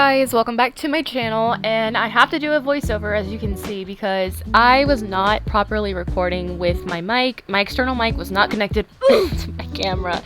guys, welcome back to my channel, and I have to do a voiceover as you can see because I was not properly recording with my mic. My external mic was not connected to my camera.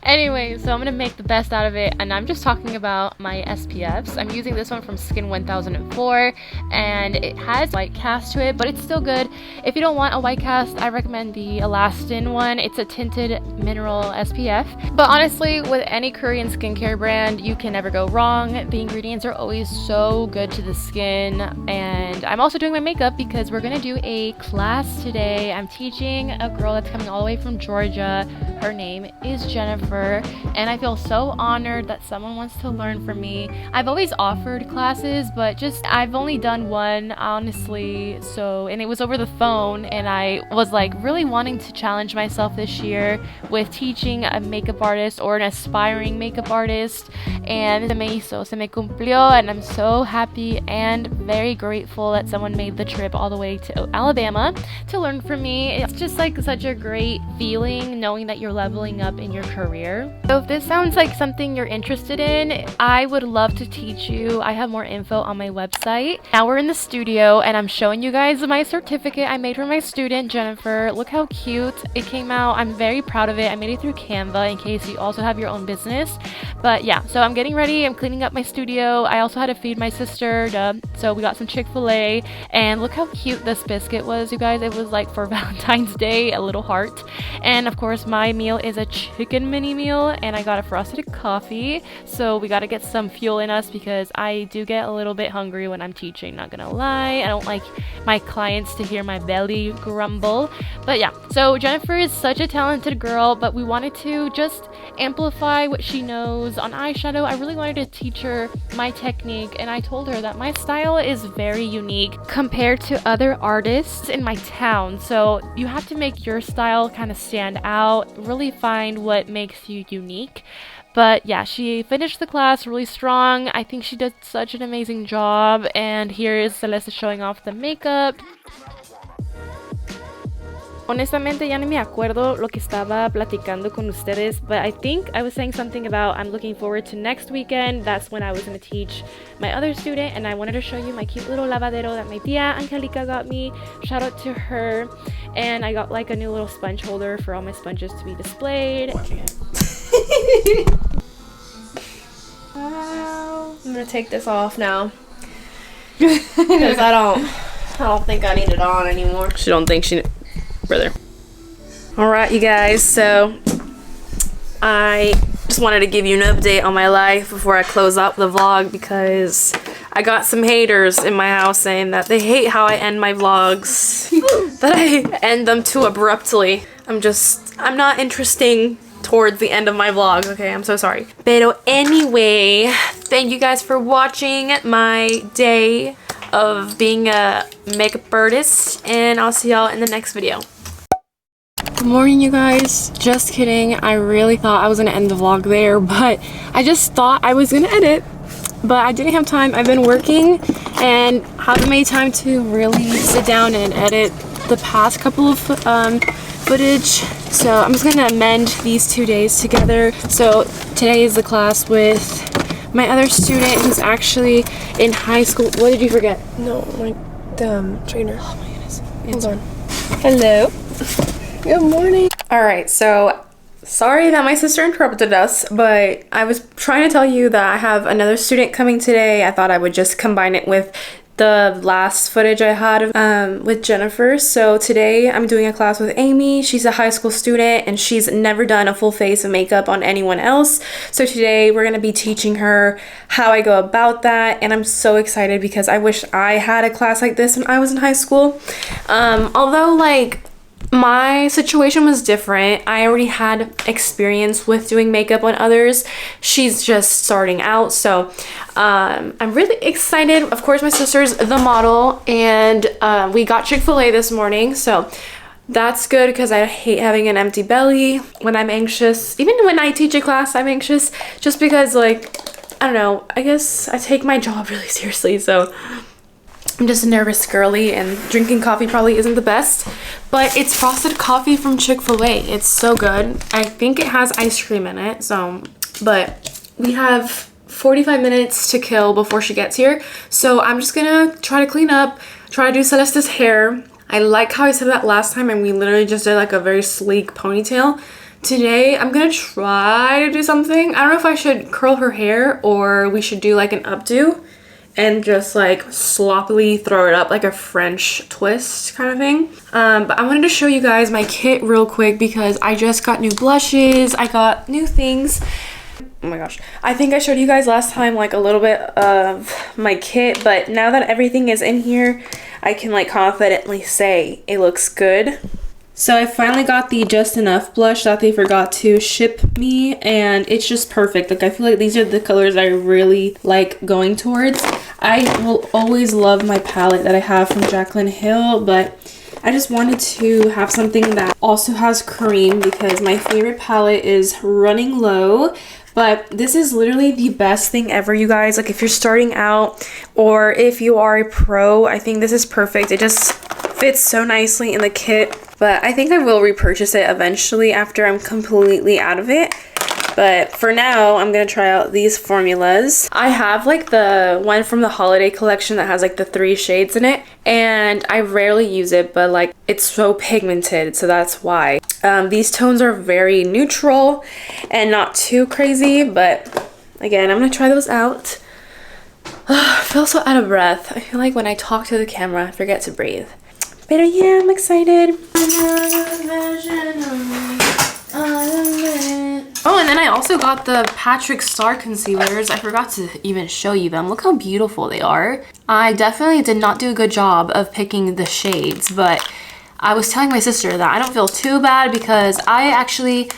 Anyway, so I'm gonna make the best out of it, and I'm just talking about my SPFs. I'm using this one from Skin 1004, and it has white cast to it, but it's still good. If you don't want a white cast, I recommend the Elastin one. It's a tinted mineral SPF. But honestly, with any Korean skincare brand, you can never go wrong. The ingredients are always so good to the skin. And I'm also doing my makeup because we're gonna do a class today. I'm teaching a girl that's coming all the way from Georgia. Her name is Jennifer, and I feel so honored that someone wants to learn from me. I've always offered classes, but I've only done one, honestly, and it was over the phone, and I was like really wanting to challenge myself this year with teaching a makeup artist or an aspiring makeup artist, and se me cumplió, and I'm so happy and very grateful that someone made the trip all the way to Alabama to learn from me. It's just like such a great feeling knowing that you're leveling up in your career. So if this sounds like something you're interested in, I would love to teach you. I have more info on my website. Now we're in the studio and I'm showing you guys my certificate I made for my student Jennifer. Look how cute it came out. I'm very proud of it. I made it through Canva in case you also have your own business. But yeah, so I'm getting ready. I'm cleaning up my studio. I also had to feed my sister, so we got some Chick-fil-A, and look how cute this biscuit was, you guys. It was like for Valentine's Day, a little heart. And of course my meal is a chicken mini meal, and I got a frosted coffee, so we got to get some fuel in us because I do get a little bit hungry when I'm teaching, not gonna lie. I don't like my clients to hear my belly grumble. But yeah, so Jennifer is such a talented girl, but we wanted to just amplify what she knows on eyeshadow. I really wanted to teach her my technique, and I told her that my style is very unique compared to other artists in my town, so you have to make your style kind of stand out, really find what makes you unique. But yeah, she finished the class really strong. I think she did such an amazing job, and here is Celeste showing off the makeup. Honestamente ya ni me acuerdo lo que estaba platicando con ustedes, but I think I was saying something about I'm looking forward to next weekend. That's when I was going to teach my other student, and I wanted to show you my cute little lavadero that my tia Angelica got me. Shout out to her. And I got like a new little sponge holder for all my sponges to be displayed. Wow. I'm gonna take this off now because I don't think I need it on anymore. She don't think she... Brother. Alright, you guys, so I just wanted to give you an update on my life before I close out the vlog because I got some haters in my house saying that they hate how I end my vlogs, that I end them too abruptly. I'm not interesting towards the end of my vlog, okay? I'm so sorry. But anyway, thank you guys for watching my day of being a makeup artist, and I'll see y'all in the next video. Good morning, you guys. Just kidding. I really thought I was gonna end the vlog there, but I just thought I was gonna edit, but I didn't have time. I've been working and haven't made time to really sit down and edit the past couple of footage, so I'm just gonna amend these 2 days together. So today is the class with my other student who's actually in high school. What did you forget? No, my trainer. Oh my goodness. Hold on. Hello. Good morning. Alright, so sorry that my sister interrupted us, but I was trying to tell you that I have another student coming today. I thought I would just combine it with the last footage I had with Jennifer. So today I'm doing a class with Amy. She's a high school student and she's never done a full face of makeup on anyone else. So today we're going to be teaching her how I go about that, and I'm so excited because I wish I had a class like this when I was in high school. Although like my situation was different. I already had experience with doing makeup on others. She's just starting out, so I'm really excited. Of course, my sister's the model, and we got Chick-fil-A this morning, so that's good because I hate having an empty belly when I'm anxious. Even when I teach a class, I'm anxious just because, like, I don't know, I guess I take my job really seriously, so I'm just a nervous girly, and drinking coffee probably isn't the best, but it's frosted coffee from Chick-fil-A. It's so good. I think it has ice cream in it, so, but we have 45 minutes to kill before she gets here. So I'm just gonna try to clean up, try to do Celeste's hair. I like how I said that last time and we literally just did like a very sleek ponytail. Today I'm gonna try to do something. I don't know if I should curl her hair or we should do like an updo and just like sloppily throw it up like a French twist kind of thing. But I wanted to show you guys my kit real quick because I just got new blushes, I got new things. Oh my gosh, I think I showed you guys last time like a little bit of my kit, but now that everything is in here, I can like confidently say it looks good. So I finally got the Just Enough blush that they forgot to ship me, and it's just perfect. Like I feel like these are the colors I really like going towards. I will always love my palette that I have from Jaclyn Hill, but I just wanted to have something that also has cream because my favorite palette is Running Low. But this is literally the best thing ever, you guys. Like if you're starting out or if you are a pro, I think this is perfect. It just fits so nicely in the kit. But I think I will repurchase it eventually after I'm completely out of it. But for now, I'm going to try out these formulas. I have like the one from the holiday collection that has like the 3 shades in it. And I rarely use it, but like it's so pigmented, so that's why. These tones are very neutral and not too crazy, but again, I'm going to try those out. I feel so out of breath. I feel like when I talk to the camera, I forget to breathe. But yeah, I'm excited. Oh, and then I also got the Patrick Star concealers. I forgot to even show you them. Look how beautiful they are. I definitely did not do a good job of picking the shades, but I was telling my sister that I don't feel too bad because I actually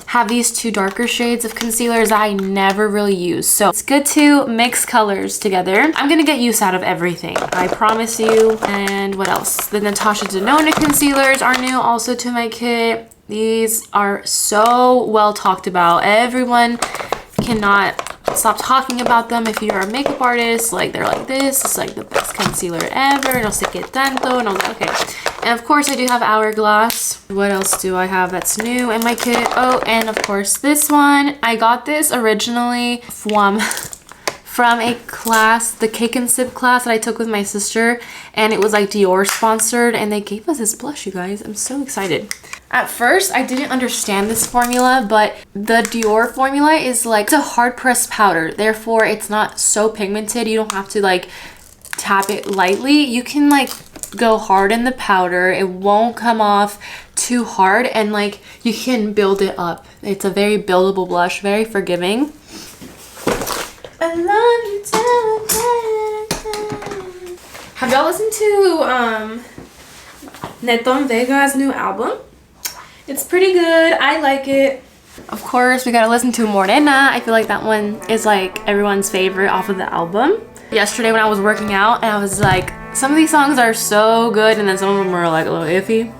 have these 2 darker shades of concealers that I never really use. So it's good to mix colors together. I'm gonna get use out of everything, I promise you. And what else? The Natasha Denona concealers are new also to my kit. These are so well talked about. Everyone cannot stop talking about them. If you're a makeup artist, like they're like, this is like the best concealer ever, no sé qué tanto, and I'm like, okay. And of course I do have Hourglass. What else do I have that's new in my kit? Oh, and of course this one. I got this originally from a class, the Cake and Sip class that I took with my sister, and it was like Dior sponsored, and they gave us this blush, you guys. I'm so excited. At first, I didn't understand this formula, but the Dior formula is like, it's a hard pressed powder. Therefore, it's not so pigmented. You don't have to like tap it lightly. You can like go hard in the powder. It won't come off too hard, and like you can build it up. It's a very buildable blush, very forgiving. I love you. Have y'all listened to Neton Vega's new album? It's pretty good. I like it. Of course, we gotta listen to Morena. I feel like that one is like everyone's favorite off of the album. Yesterday when I was working out, and I was like, some of these songs are so good, and then some of them are like a little iffy.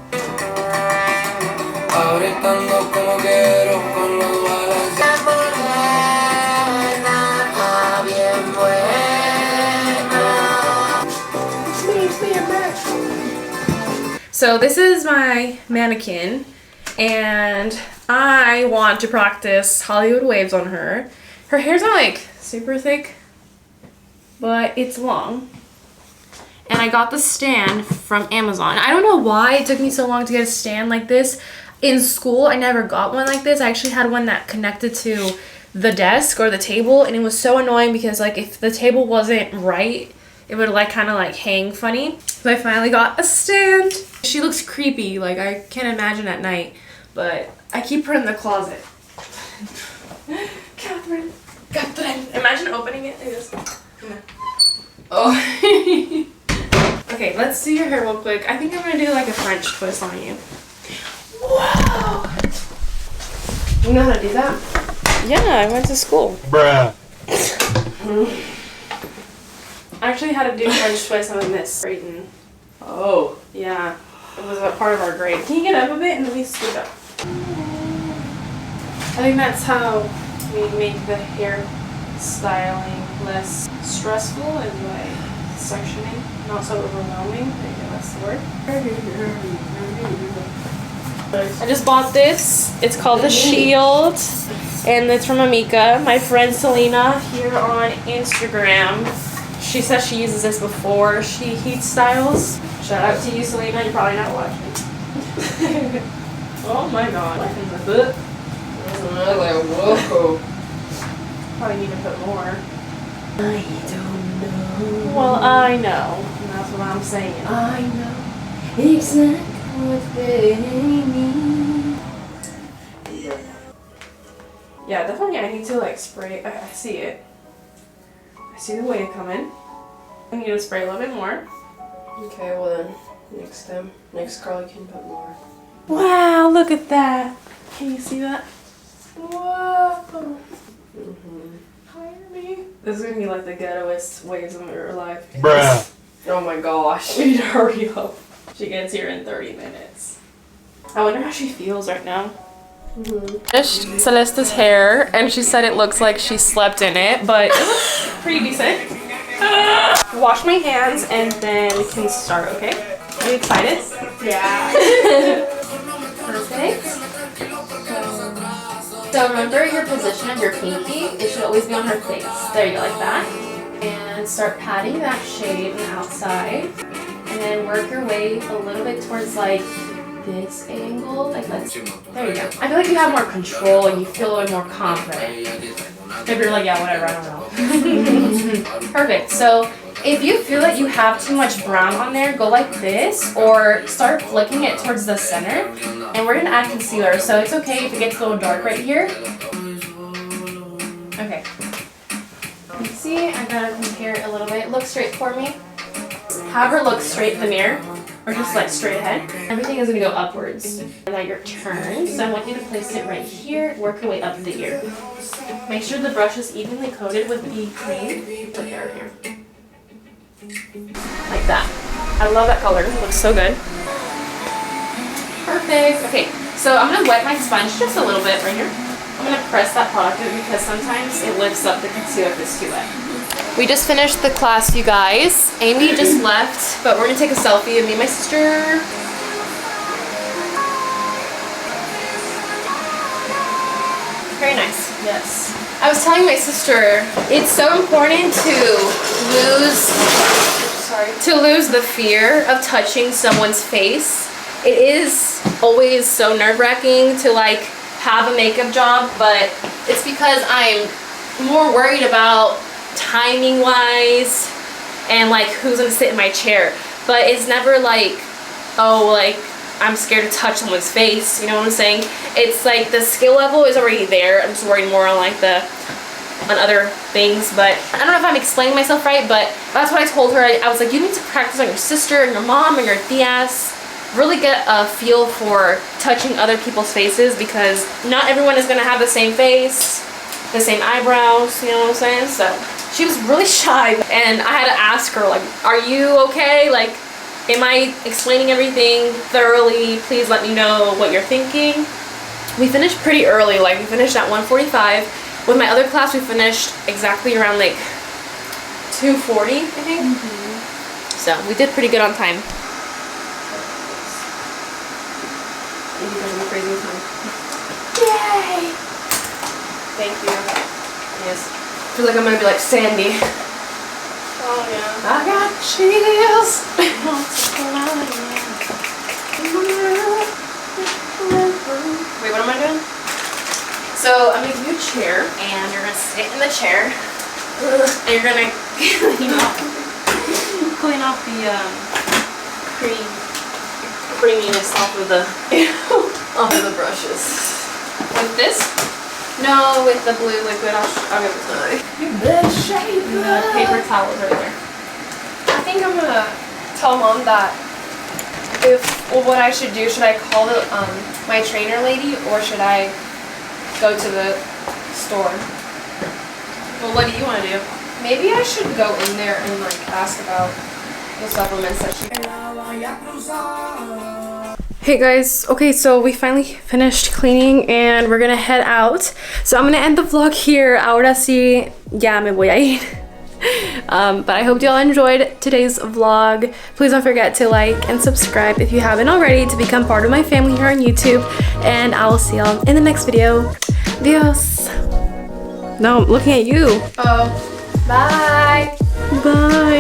So this is my mannequin, and I want to practice Hollywood waves on her. Her hair's not like super thick, but it's long. And I got the stand from Amazon. I don't know why it took me so long to get a stand like this. In school, I never got one like this. I actually had one that connected to the desk or the table, and it was so annoying because like if the table wasn't right, it would like kind of like hang funny. So I finally got a stand. She looks creepy, like I can't imagine at night, but I keep her in the closet. Catherine, imagine opening it like this. Oh. Okay, let's do your hair real quick. I think I'm gonna do like a French twist on you. Whoa! You know how to do that? Yeah, I went to school. Bruh. I actually had to do French twist on Miss Brayton. Oh. Yeah, it was a part of our grade. Can you get up a bit and let me scoot up? I think that's how we make the hair styling less stressful and like sectioning, not so overwhelming. There you go, that's the word. I just bought this. It's called the Shield. And it's from Amika, my friend Selena here on Instagram. She says she uses this before she heat styles. Shout out to you, Selena. You're probably not watching. Oh my god. What in the book? Whoa. Probably need to put more. I don't know. Well, I know. And that's what I'm saying. I know exactly what they mean. Yeah, definitely I need to like spray. I see it. I see the wave coming. I need to spray a little bit more. Okay, well then, next time, next Carly can put more. Wow, look at that. Can you see that? Whoa. Hi, this is gonna be like the ghettoest waves of her life. Bruh. Oh my gosh. We need to hurry up. She gets here in 30 minutes. I wonder how she feels right now. Finished Celeste's hair, and she said it looks like she slept in it, but it looks pretty decent. Wash my hands, and then we can start, okay? Are you excited? Yeah. Perfect. So remember your position of your pinky, it should always be on her face. There you go, like that. And start patting that shade on the outside. And then work your way a little bit towards like this angle. Like let's, there you go. I feel like you have more control and you feel a little more confident. If you're like, yeah, whatever, I don't know. Perfect. So if you feel that you have too much brown on there, go like this or start flicking it towards the center. And we're gonna add concealer, so it's okay if it gets a little dark right here. Okay. You see, I gotta compare it a little bit. Look straight for me. Have her look straight in the mirror, or just like straight ahead. Everything is gonna go upwards. And now your turn, so I want you to place it right here, work your way up the ear. Make sure the brush is evenly coated with the cream. Put that right here. Like that. I love that color, it looks so good. Perfect. Okay, so I'm gonna wet my sponge just a little bit right here. I'm gonna press that product in because sometimes it lifts up the concealer if it's too wet. We just finished the class, you guys. Amy just left, but we're gonna take a selfie of me and my sister. Very nice. Yes. I was telling my sister, it's so important to lose the fear of touching someone's face. It is always so nerve-wracking to like have a makeup job, but it's because I'm more worried about timing wise and like who's gonna sit in my chair. But it's never like, oh, like I'm scared to touch someone's face, you know what I'm saying? It's like the skill level is already there. I'm just worried more on like on other things, but I don't know if I'm explaining myself right, but that's what I told her. I was like, you need to practice on your sister and your mom and your tias. Really get a feel for touching other people's faces because not everyone is gonna have the same face, the same eyebrows, you know what I'm saying? So she was really shy and I had to ask her like, are you okay? Like, am I explaining everything thoroughly? Please let me know what you're thinking. We finished pretty early, like we finished at 1:45. With my other class, we finished exactly around like 2:40, I think. So we did pretty good on time. Yay! Thank you. Yes. I feel like I'm gonna be like Sandy. Oh yeah. I got chills. Wait, what am I doing? So I'm gonna give you a chair, and you're gonna sit in the chair, and you're gonna clean off the creaminess off of the brushes. With this? No, with the blue liquid. I'll give it to you. The paper towels right there. I think I'm gonna tell Mom that what I should do. Should I call my trainer lady or should I go to the store? Well, what do you want to do? Maybe I should go in there and like ask about the supplements that she. Hey guys, okay, so we finally finished cleaning and we're gonna head out. So I'm gonna end the vlog here. Ahora sí, ya me voy a ir. But I hope you all enjoyed today's vlog. Please don't forget to like and subscribe if you haven't already to become part of my family here on YouTube. And I will see y'all in the next video. Dios. No, I'm looking at you. Oh, bye. Bye.